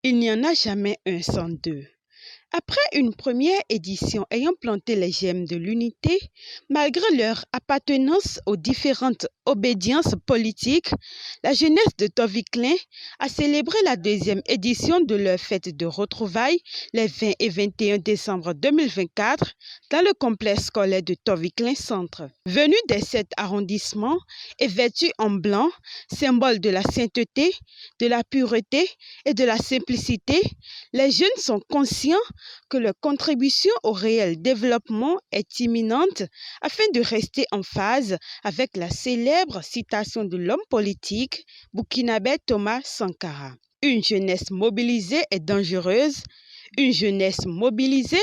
Il n'y en a jamais un sans deux. Après une première édition ayant planté les gemmes de l'unité, malgré leur appartenance aux différentes obédiences politiques, la jeunesse de Toviklen a célébré la deuxième édition de leur fête de retrouvailles les 20 et 21 décembre 2024 dans le complexe scolaire de Toviklen Centre. Venus des 7 arrondissements et vêtus en blanc, symbole de la sainteté, de la pureté et de la simplicité, les jeunes sont conscients que leur contribution au réel développement est imminente afin de rester en phase avec la célèbre citation de l'homme politique burkinabé Thomas Sankara. Une jeunesse mobilisée est dangereuse. Une jeunesse mobilisée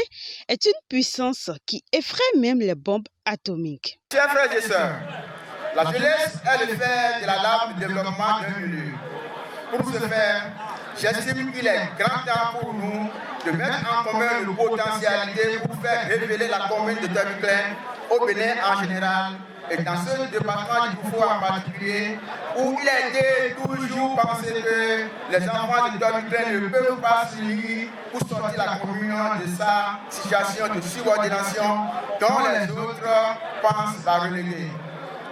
est une puissance qui effraie même les bombes atomiques. Chers frères et sœurs, la jeunesse est le fer de la lame du développement d'un milieu. Pour ce faire, j'estime qu'il est grand temps pour nous de mettre en commun nos potentialités pour faire révéler la commune de Toviklen au Bénin en général et dans ce département du Koufou en particulier, où il a été toujours pensé que les enfants de Toviklen ne peuvent pas s'unir pour sortir la commune de sa situation de subordination dont les autres pensent la reléguer.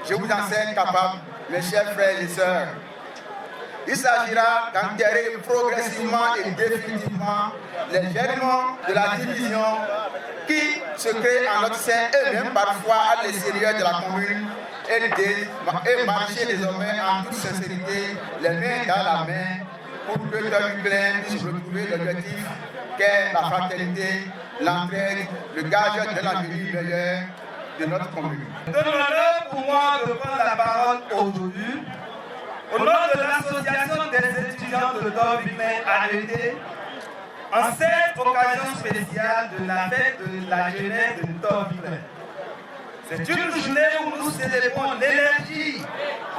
Je vous en sais capable, mes chers frères et sœurs. Il s'agira d'enterrer progressivement et définitivement les germes de la division qui se crée en notre sein et même parfois à l'extérieur de la commune et marcher désormais en toute sincérité, les mains dans la main, pour que Toviklen puisse retrouver l'objectif qu'est la fraternité, l'entraide, le gage de l'avenir meilleur de notre commune. C'est un honneur pour moi de prendre la parole aujourd'hui au nom de l'association des étudiants de Toviklen AET, en cette occasion spéciale de la fête de la jeunesse de Toviklen. C'est une journée où nous célébrons l'énergie,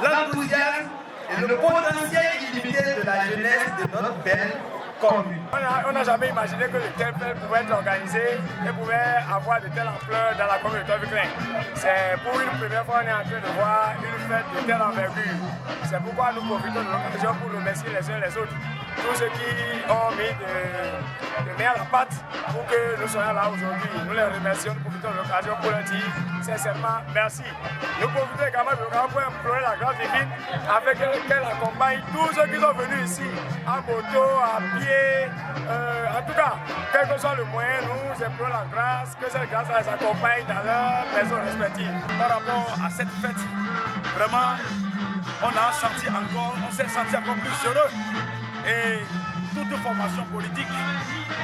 l'enthousiasme et le potentiel illimité de la jeunesse de notre belle commune. On n'a jamais imaginé que de telles fêtes pouvaient être organisées et pouvaient avoir de telle ampleur dans la commune de Toviklen. C'est pour une première fois qu'on est en train de voir une fête de telle envergure. C'est pourquoi nous profitons de l'occasion pour remercier les uns les autres. Tous ceux qui ont mis de main à la pâte pour que nous soyons là aujourd'hui. Nous les remercions, nous profitons de l'occasion pour leur dire sincèrement merci. Nous profitons également de l'occasion pour implorer la grâce divine avec qu'elle accompagne tous ceux qui sont venus ici, à moto, à pied, en tout cas, quel que soit le moyen, nous implorons la grâce, que cette grâce les accompagne dans leurs maisons respectives. Par rapport à cette fête, vraiment, on s'est senti encore plus heureux. Et toute formation politique,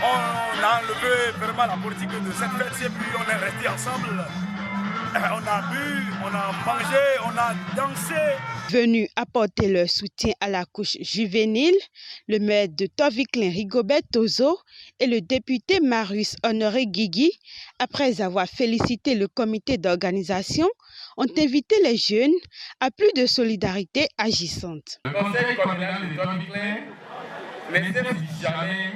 on a enlevé vraiment la politique de cette fête et puis on est resté ensemble. On a bu, on a mangé, on a dansé. Venus apporter leur soutien à la couche juvénile, le maire de Toviklen Rigobert Tozo et le député Marius Honoré Guigui, après avoir félicité le comité d'organisation, ont invité les jeunes à plus de solidarité agissante. Le conseil communal de Toviklen ne cesse jamais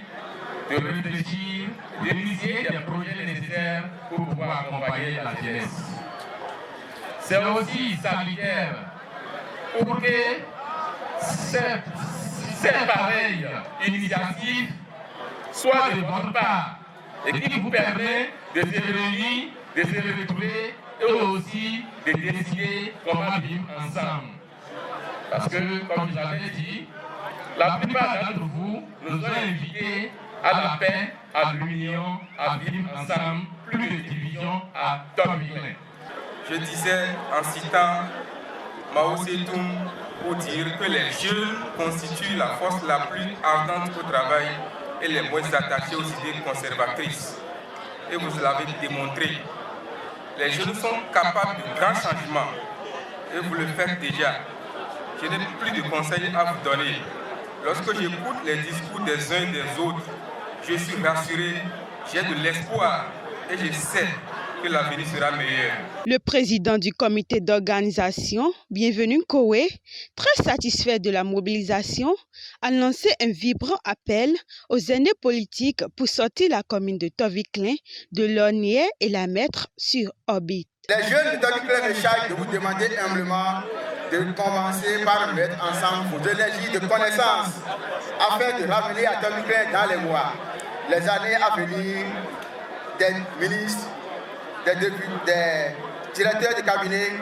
de réfléchir, d'initier des projets nécessaires pour pouvoir accompagner la jeunesse. C'est aussi salutaire pour que ces pareilles initiatives soient de votre part et qui vous permettent de se réunir, de se retrouver et aussi de décider comment vivre ensemble. Parce que, comme j'avais dit, la plupart d'entre vous nous ont invités à la paix, à l'union, à vivre ensemble, plus de division à Toviklen. Je disais en citant Mao Zedong pour dire que les jeunes constituent la force la plus ardente au travail et les moins attachés aux idées conservatrices. Et vous l'avez démontré. Les jeunes sont capables de grands changements et vous le faites déjà. Je n'ai plus de conseils à vous donner. Lorsque j'écoute les discours des uns et des autres, je suis rassuré, j'ai de l'espoir et je sais que l'avenir sera meilleur. Le président du comité d'organisation, Bienvenue Kowe, très satisfait de la mobilisation, a lancé un vibrant appel aux aînés politiques pour sortir la commune de Toviklen de l'ornière et la mettre sur orbite. Les jeunes de Toviklen me chargent de vous demander humblement de commencer par mettre ensemble vos énergies de connaissances afin de ramener Atomic dans les mois, les années à venir, des ministres, des directeurs de cabinet,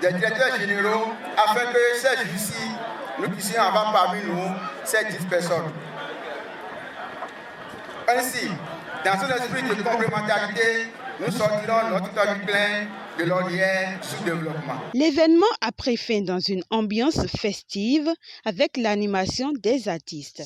des directeurs généraux, afin que ces jours-ci, nous puissions avoir parmi nous ces 10 personnes. Ainsi, dans un esprit de complémentarité, nous sortirons notre Atomic de l'ornière sous-développement. L'événement a pris fin dans une ambiance festive avec l'animation des artistes.